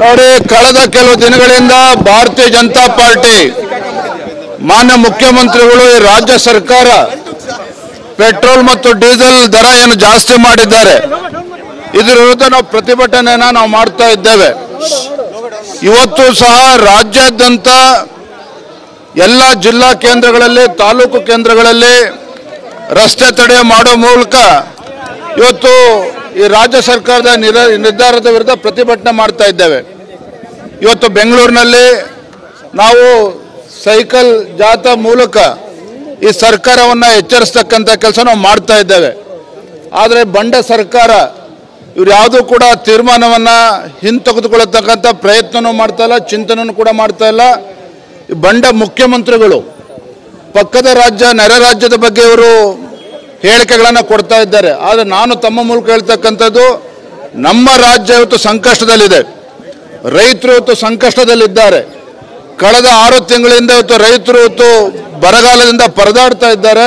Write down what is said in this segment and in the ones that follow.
ನೋಡಿ, ಕಳೆದ ಕೆಲವು ದಿನಗಳಿಂದ ಭಾರತೀಯ ಜನತಾ ಪಾರ್ಟಿ ಮಾನ್ಯ ಮುಖ್ಯಮಂತ್ರಿಗಳು ಈ ರಾಜ್ಯ ಸರ್ಕಾರ ಪೆಟ್ರೋಲ್ ಮತ್ತು ಡೀಸೆಲ್ ದರ ಏನು ಜಾಸ್ತಿ ಮಾಡಿದ್ದಾರೆ, ಇದರ ವಿರುದ್ಧ ನಾವು ಪ್ರತಿಭಟನೆಯನ್ನು ನಾವು ಮಾಡ್ತಾ ಇದ್ದೇವೆ. ಇವತ್ತು ಸಹ ರಾಜ್ಯಾದ್ಯಂತ ಎಲ್ಲ ಜಿಲ್ಲಾ ಕೇಂದ್ರಗಳಲ್ಲಿ, ತಾಲೂಕು ಕೇಂದ್ರಗಳಲ್ಲಿ ರಸ್ತೆ ತಡೆ ಮಾಡುವ ಮೂಲಕ ಇವತ್ತು ಈ ರಾಜ್ಯ ಸರ್ಕಾರದ ನಿರ್ಧಾರದ ವಿರುದ್ಧ ಪ್ರತಿಭಟನೆ ಮಾಡ್ತಾ ಇದ್ದೇವೆ. ಇವತ್ತು ಬೆಂಗಳೂರಿನಲ್ಲಿ ನಾವು ಸೈಕಲ್ ಜಾಥಾ ಮೂಲಕ ಈ ಸರ್ಕಾರವನ್ನು ಎಚ್ಚರಿಸ್ತಕ್ಕಂಥ ಕೆಲಸ ನಾವು ಮಾಡ್ತಾ ಇದ್ದೇವೆ. ಆದರೆ ಬಂಡ ಸರ್ಕಾರ ಇವ್ರು ಯಾವುದೂ ಕೂಡ ತೀರ್ಮಾನವನ್ನು ಹಿಂತೆಗೆದುಕೊಳ್ಳತಕ್ಕಂಥ ಪ್ರಯತ್ನವೂ ಮಾಡ್ತಾ ಇಲ್ಲ, ಚಿಂತನೆಯೂ ಕೂಡ ಮಾಡ್ತಾ ಇಲ್ಲ. ಈ ಬಂಡ ಮುಖ್ಯಮಂತ್ರಿಗಳು ಪಕ್ಕದ ರಾಜ್ಯ, ನೆರೆ ರಾಜ್ಯದ ಬಗ್ಗೆ ಇವರು ಹೇಳಿಕೆಗಳನ್ನು ಕೊಡ್ತಾ ಇದ್ದಾರೆ. ಆದರೆ ನಾನು ತಮ್ಮ ಮೂಲಕ ಹೇಳ್ತಕ್ಕಂಥದ್ದು, ನಮ್ಮ ರಾಜ್ಯ ಇವತ್ತು ಸಂಕಷ್ಟದಲ್ಲಿದೆ, ರೈತರು ಇವತ್ತು ಸಂಕಷ್ಟದಲ್ಲಿದ್ದಾರೆ. ಕಳೆದ 6 ತಿಂಗಳಿಂದ ಇವತ್ತು ರೈತರು ಇವತ್ತು ಬರಗಾಲದಿಂದ ಪರದಾಡ್ತಾ ಇದ್ದಾರೆ.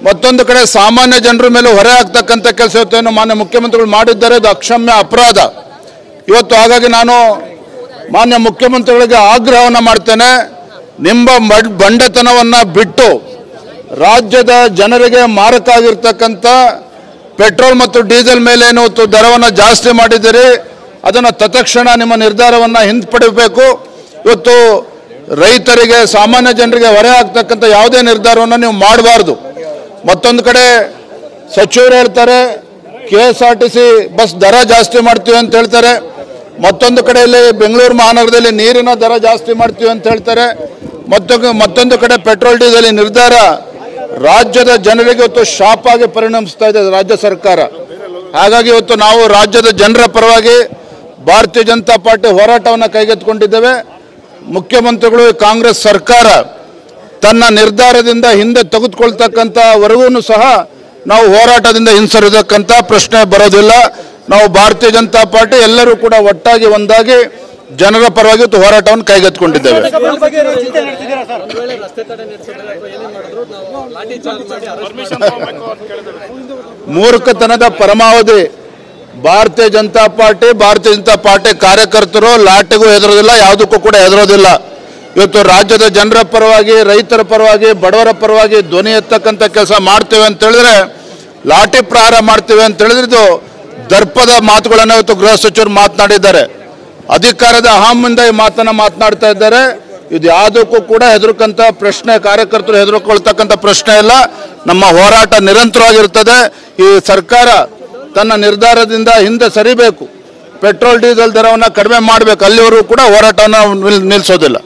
ಮತ್ತೊಂದು ಕಡೆ ಸಾಮಾನ್ಯ ಜನರ ಮೇಲೆ ಹೊರೆ ಆಗ್ತಕ್ಕಂಥ ಕೆಲಸ ಇವತ್ತೇನು ಮಾನ್ಯ ಮುಖ್ಯಮಂತ್ರಿಗಳು ಮಾಡಿದ್ದಾರೆ, ಅದು ಅಕ್ಷಮ್ಯ ಅಪರಾಧ ಇವತ್ತು. ಹಾಗಾಗಿ ನಾನು ಮಾನ್ಯ ಮುಖ್ಯಮಂತ್ರಿಗಳಿಗೆ ಆಗ್ರಹವನ್ನು ಮಾಡ್ತೇನೆ, ನಿಮ್ಮ ಬಂಡತನವನ್ನು ಬಿಟ್ಟು ರಾಜ್ಯದ ಜನರಿಗೆ ಮಾರಕ ಆಗಿರ್ತಕ್ಕಂಥ ಪೆಟ್ರೋಲ್ ಮತ್ತು ಡೀಸೆಲ್ ಮೇಲೆ ಏನು ದರವನ್ನು ಜಾಸ್ತಿ ಮಾಡಿದ್ದೀರಿ, ಅದನ್ನು ತತ್ಕ್ಷಣ ನಿಮ್ಮ ನಿರ್ಧಾರವನ್ನು ಹಿಂಪಡೆಯಬೇಕು. ಇವತ್ತು ರೈತರಿಗೆ, ಸಾಮಾನ್ಯ ಜನರಿಗೆ ಹೊರೆ ಆಗ್ತಕ್ಕಂಥ ಯಾವುದೇ ನಿರ್ಧಾರವನ್ನು ನೀವು ಮಾಡಬಾರ್ದು. ಮತ್ತೊಂದು ಕಡೆ ಸಚಿವರು ಹೇಳ್ತಾರೆ KSRTC ಬಸ್ ದರ ಜಾಸ್ತಿ ಮಾಡ್ತೀವಿ ಅಂತ ಹೇಳ್ತಾರೆ. ಮತ್ತೊಂದು ಕಡೆಯಲ್ಲಿ ಬೆಂಗಳೂರು ಮಹಾನಗರದಲ್ಲಿ ನೀರಿನ ದರ ಜಾಸ್ತಿ ಮಾಡ್ತೀವಿ ಅಂತ ಹೇಳ್ತಾರೆ. ಮತ್ತೊಂದು ಕಡೆ ಪೆಟ್ರೋಲ್ ಡೀಸೆಲ್ ನಿರ್ಧಾರ ರಾಜ್ಯದ ಜನರಿಗೆ ಇವತ್ತು ಶಾಪ್ ಆಗಿ ಪರಿಣಮಿಸ್ತಾ ಇದೆ ರಾಜ್ಯ ಸರ್ಕಾರ. ಹಾಗಾಗಿ ಇವತ್ತು ನಾವು ರಾಜ್ಯದ ಜನರ ಪರವಾಗಿ ಭಾರತೀಯ ಜನತಾ ಪಾರ್ಟಿ ಹೋರಾಟವನ್ನು ಕೈಗೆತ್ತಿಕೊಂಡಿದ್ದೇವೆ. ಮುಖ್ಯಮಂತ್ರಿಗಳು, ಕಾಂಗ್ರೆಸ್ ಸರ್ಕಾರ ತನ್ನ ನಿರ್ಧಾರದಿಂದ ಹಿಂದೆ ತೆಗೆದುಕೊಳ್ತಕ್ಕಂಥವರೆಗೂ ಸಹ ನಾವು ಹೋರಾಟದಿಂದ ಹಿಂಸರಿದಕ್ಕಂಥ ಪ್ರಶ್ನೆ ಬರೋದಿಲ್ಲ. ನಾವು ಭಾರತೀಯ ಜನತಾ ಪಾರ್ಟಿ ಎಲ್ಲರೂ ಕೂಡ ಒಟ್ಟಾಗಿ ಒಂದಾಗಿ ಜನರ ಪರವಾಗಿ ಹೋರಾಟವನ್ನು ಕೈಗೆತ್ತಿಕೊಂಡಿದ್ದೇವೆ. ಮೂರ್ಖತನದ ಪರಮಾವಧಿ. ಭಾರತೀಯ ಜನತಾ ಪಾರ್ಟಿ ಕಾರ್ಯಕರ್ತರು ಲಾಟಿಗೂ ಹೆದರೋದಿಲ್ಲ, ಯಾವುದಕ್ಕೂ ಕೂಡ ಹೆದರೋದಿಲ್ಲ. ಇವತ್ತು ರಾಜ್ಯದ ಜನರ ಪರವಾಗಿ, ರೈತರ ಪರವಾಗಿ, ಬಡವರ ಪರವಾಗಿ ಧ್ವನಿ ಎತ್ತಕ್ಕಂಥ ಕೆಲಸ ಮಾಡ್ತೇವೆ ಅಂತ ಹೇಳಿದ್ರೆ, ಲಾಠಿ ಪ್ರಹಾರ ಮಾಡ್ತೇವೆ ಅಂತ ಹೇಳಿದ್ರೆ ಇದು ದರ್ಪದ ಮಾತುಗಳನ್ನು ಇವತ್ತು ಗೃಹ ಸಚಿವರು ಮಾತನಾಡಿದ್ದಾರೆ. ಅಧಿಕಾರದ ಅಹಮಿಂದ ಈ ಮಾತನ್ನು ಮಾತನಾಡ್ತಾ ಇದ್ದಾರೆ. ಇದು ಯಾವುದಕ್ಕೂ ಕೂಡ ಹೆದರ್ಕಂಥ ಪ್ರಶ್ನೆ, ಕಾರ್ಯಕರ್ತರು ಹೆದರ್ಕೊಳ್ತಕ್ಕಂಥ ಪ್ರಶ್ನೆ ಇಲ್ಲ. ನಮ್ಮ ಹೋರಾಟ ನಿರಂತರವಾಗಿರ್ತದೆ. ಈ ಸರ್ಕಾರ ತನ್ನ ನಿರ್ಧಾರದಿಂದ ಹಿಂದೆ ಸರಿಬೇಕು, ಪೆಟ್ರೋಲ್ ಡೀಸೆಲ್ ದರವನ್ನು ಕಡಿಮೆ ಮಾಡಬೇಕು, ಅಲ್ಲಿವರೆಗೂ ಕೂಡ ಹೋರಾಟವನ್ನು ನಿಲ್ಲಿಸೋದಿಲ್ಲ.